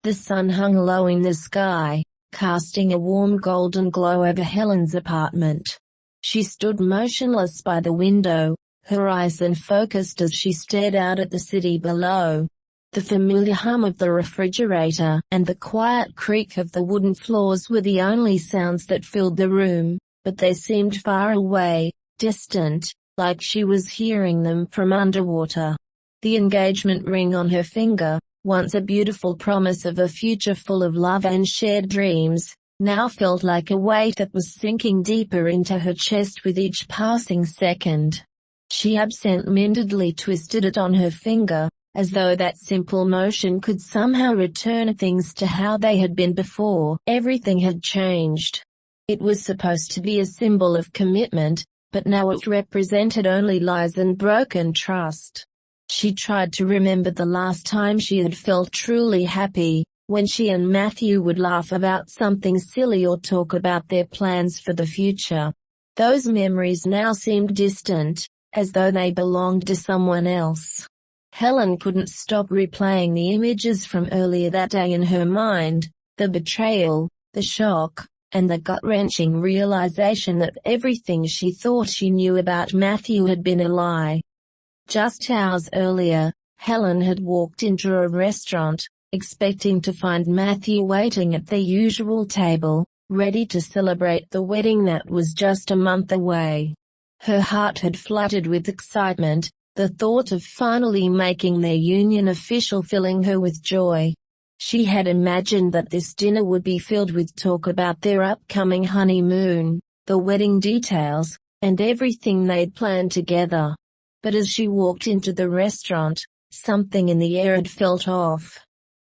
The sun hung low in the sky, casting a warm golden glow over Helen's apartment. She stood motionless by the window, her eyes unfocused as she stared out at the city below. The familiar hum of the refrigerator and the quiet creak of the wooden floors were the only sounds that filled the room, but they seemed far away, distant, like she was hearing them from underwater. The engagement ring on her finger, once a beautiful promise of a future full of love and shared dreams, now felt like a weight that was sinking deeper into her chest with each passing second. She absent-mindedly twisted it on her finger, as though that simple motion could somehow return things to how they had been before everything had changed. It was supposed to be a symbol of commitment, but now it represented only lies and broken trust. She tried to remember the last time she had felt truly happy, when she and Matthew would laugh about something silly or talk about their plans for the future. Those memories now seemed distant, as though they belonged to someone else. Helen couldn't stop replaying the images from earlier that day in her mind, the betrayal, the shock, and the gut-wrenching realization that everything she thought she knew about Matthew had been a lie. Just hours earlier, Helen had walked into a restaurant, expecting to find Matthew waiting at their usual table, ready to celebrate the wedding that was just a month away. Her heart had fluttered with excitement, the thought of finally making their union official filling her with joy. She had imagined that this dinner would be filled with talk about their upcoming honeymoon, the wedding details, and everything they'd planned together. But as she walked into the restaurant, something in the air had felt off.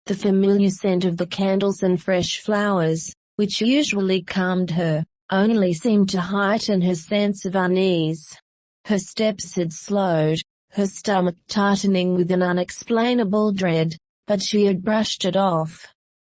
The familiar scent of the candles and fresh flowers, which usually calmed her, only seemed to heighten her sense of unease. Her steps had slowed, her stomach tightening with an unexplainable dread, but she had brushed it off.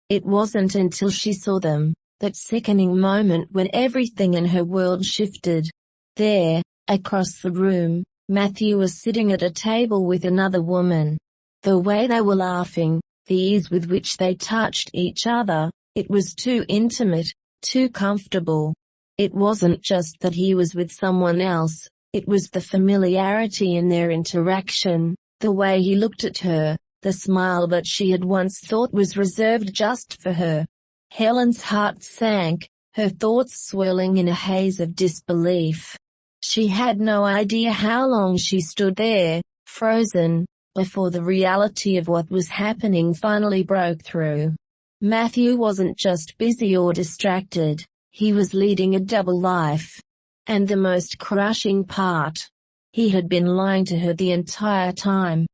It wasn't until she saw them, that sickening moment when everything in her world shifted. There, across the room, Matthew was sitting at a table with another woman. The way they were laughing, the ease with which they touched each other, it was too intimate, too comfortable. It wasn't just that he was with someone else, it was the familiarity in their interaction, the way he looked at her, the smile that she had once thought was reserved just for her. Helen's heart sank, her thoughts swirling in a haze of disbelief. She had no idea how long she stood there, frozen, before the reality of what was happening finally broke through. Matthew wasn't just busy or distracted, he was leading a double life. And the most crushing part, he had been lying to her the entire time.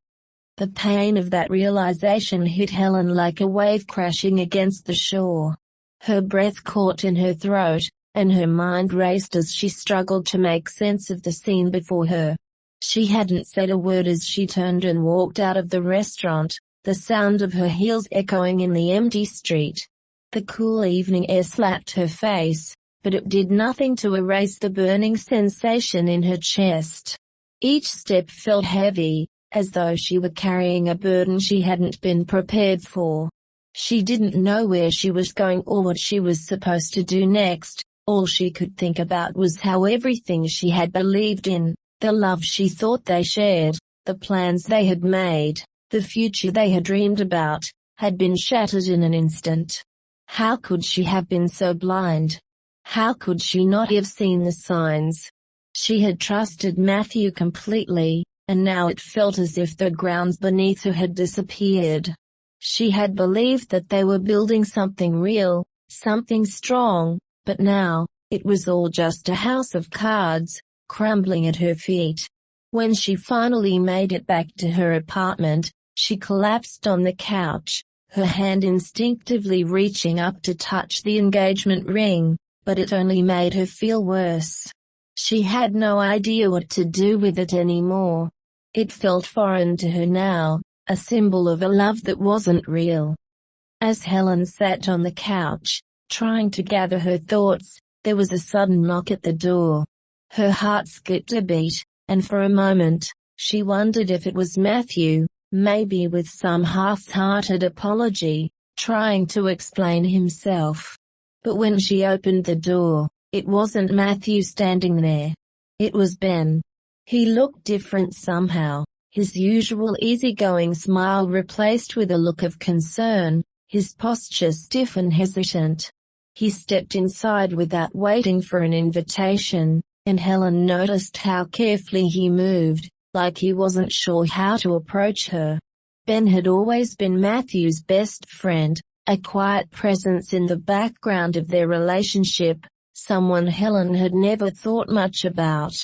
The pain of that realization hit Helen like a wave crashing against the shore. Her breath caught in her throat, and her mind raced as she struggled to make sense of the scene before her. She hadn't said a word as she turned and walked out of the restaurant, the sound of her heels echoing in the empty street. The cool evening air slapped her face, but it did nothing to erase the burning sensation in her chest. Each step felt heavy, as though she were carrying a burden she hadn't been prepared for. She didn't know where she was going or what she was supposed to do next. All she could think about was how everything she had believed in, the love she thought they shared, the plans they had made, the future they had dreamed about, had been shattered in an instant. How could she have been so blind? How could she not have seen the signs? She had trusted Matthew completely, and now it felt as if the ground beneath her had disappeared. She had believed that they were building something real, something strong, but now, it was all just a house of cards, crumbling at her feet. When she finally made it back to her apartment, she collapsed on the couch, her hand instinctively reaching up to touch the engagement ring, but it only made her feel worse. She had no idea what to do with it anymore. It felt foreign to her now, a symbol of a love that wasn't real. As Helen sat on the couch, trying to gather her thoughts, there was a sudden knock at the door. Her heart skipped a beat, and for a moment, she wondered if it was Matthew, maybe with some half-hearted apology, trying to explain himself. But when she opened the door, it wasn't Matthew standing there. It was Ben. He looked different somehow, his usual easygoing smile replaced with a look of concern, his posture stiff and hesitant. He stepped inside without waiting for an invitation, and Helen noticed how carefully he moved, like he wasn't sure how to approach her. Ben had always been Matthew's best friend, a quiet presence in the background of their relationship, someone Helen had never thought much about.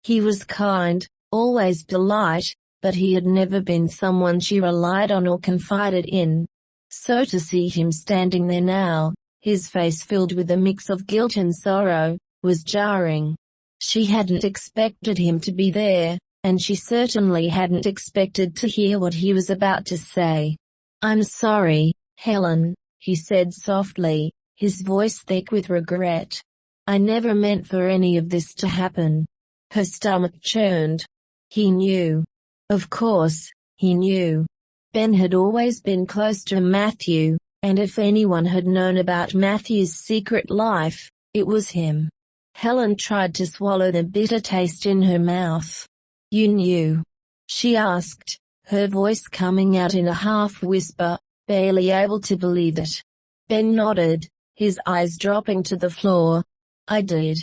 He was kind, always polite, but he had never been someone she relied on or confided in. So to see him standing there now, his face filled with a mix of guilt and sorrow, was jarring. She hadn't expected him to be there, and she certainly hadn't expected to hear what he was about to say. "I'm sorry, Helen," he said softly, his voice thick with regret. "I never meant for any of this to happen." Her stomach churned. He knew. Of course, he knew. Ben had always been close to Matthew, and if anyone had known about Matthew's secret life, it was him. Helen tried to swallow the bitter taste in her mouth. "You knew?" she asked, her voice coming out in a half-whisper, barely able to believe it. Ben nodded, his eyes dropping to the floor. "I did.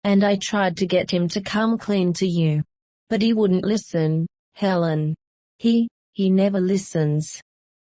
And I tried to get him to come clean to you. But he wouldn't listen, Helen. He never listens."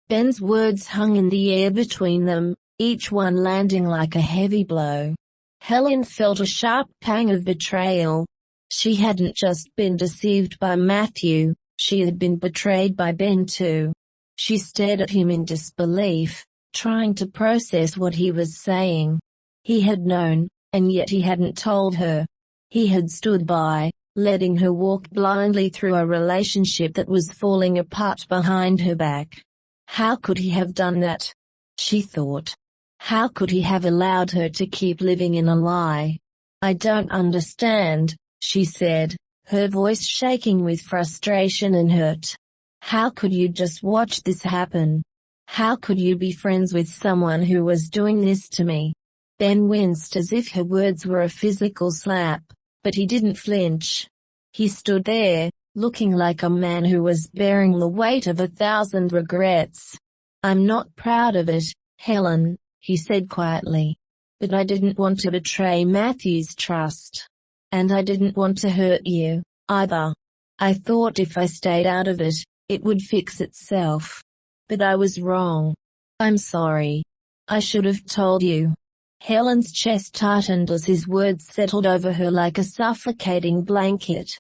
Ben's words hung in the air between them, each one landing like a heavy blow. Helen felt a sharp pang of betrayal. She hadn't just been deceived by Matthew, she had been betrayed by Ben too. She stared at him in disbelief, trying to process what he was saying. He had known, and yet he hadn't told her. He had stood by, letting her walk blindly through a relationship that was falling apart behind her back. How could he have done that? She thought. How could he have allowed her to keep living in a lie? "I don't understand," she said, her voice shaking with frustration and hurt. "How could you just watch this happen? How could you be friends with someone who was doing this to me?" Ben winced as if her words were a physical slap, but he didn't flinch. He stood there, looking like a man who was bearing the weight of 1,000 regrets. "I'm not proud of it, Helen," he said quietly. "But I didn't want to betray Matthew's trust. And I didn't want to hurt you, either. I thought if I stayed out of it, it would fix itself. But I was wrong. I'm sorry. I should have told you." Helen's chest tightened as his words settled over her like a suffocating blanket.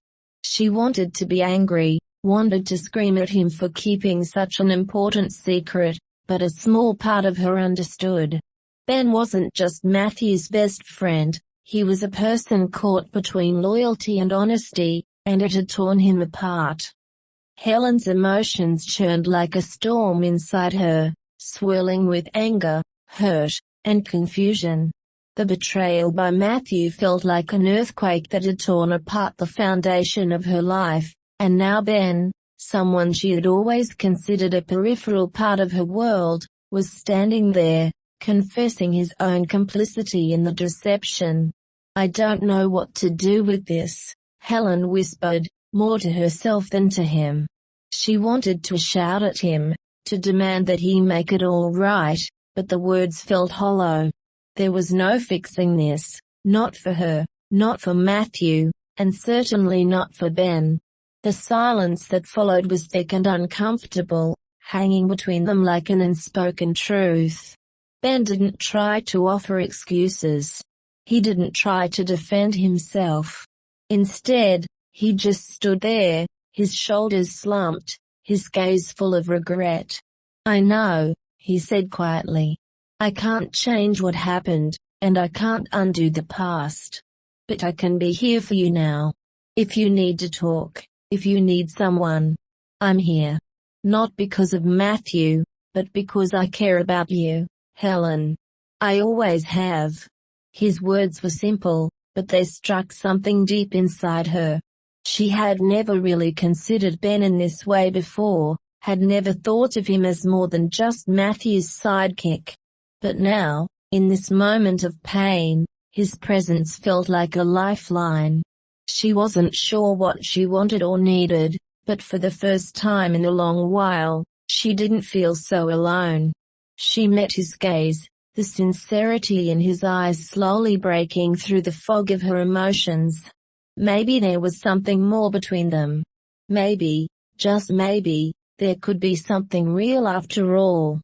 She wanted to be angry, wanted to scream at him for keeping such an important secret, but a small part of her understood. Ben wasn't just Matthew's best friend, he was a person caught between loyalty and honesty, and it had torn him apart. Helen's emotions churned like a storm inside her, swirling with anger, hurt, and confusion. The betrayal by Matthew felt like an earthquake that had torn apart the foundation of her life, and now Ben, someone she had always considered a peripheral part of her world, was standing there, confessing his own complicity in the deception. "I don't know what to do with this," Helen whispered, more to herself than to him. She wanted to shout at him, to demand that he make it all right, but the words felt hollow. There was no fixing this, not for her, not for Matthew, and certainly not for Ben. The silence that followed was thick and uncomfortable, hanging between them like an unspoken truth. Ben didn't try to offer excuses. He didn't try to defend himself. Instead, he just stood there, his shoulders slumped, his gaze full of regret. "I know," he said quietly. "I can't change what happened, and I can't undo the past. But I can be here for you now. If you need to talk, if you need someone, I'm here. Not because of Matthew, but because I care about you, Helen. I always have." His words were simple, but they struck something deep inside her. She had never really considered Ben in this way before, had never thought of him as more than just Matthew's sidekick. But now, in this moment of pain, his presence felt like a lifeline. She wasn't sure what she wanted or needed, but for the first time in a long while, she didn't feel so alone. She met his gaze, the sincerity in his eyes slowly breaking through the fog of her emotions. Maybe there was something more between them. Maybe, just maybe, there could be something real after all.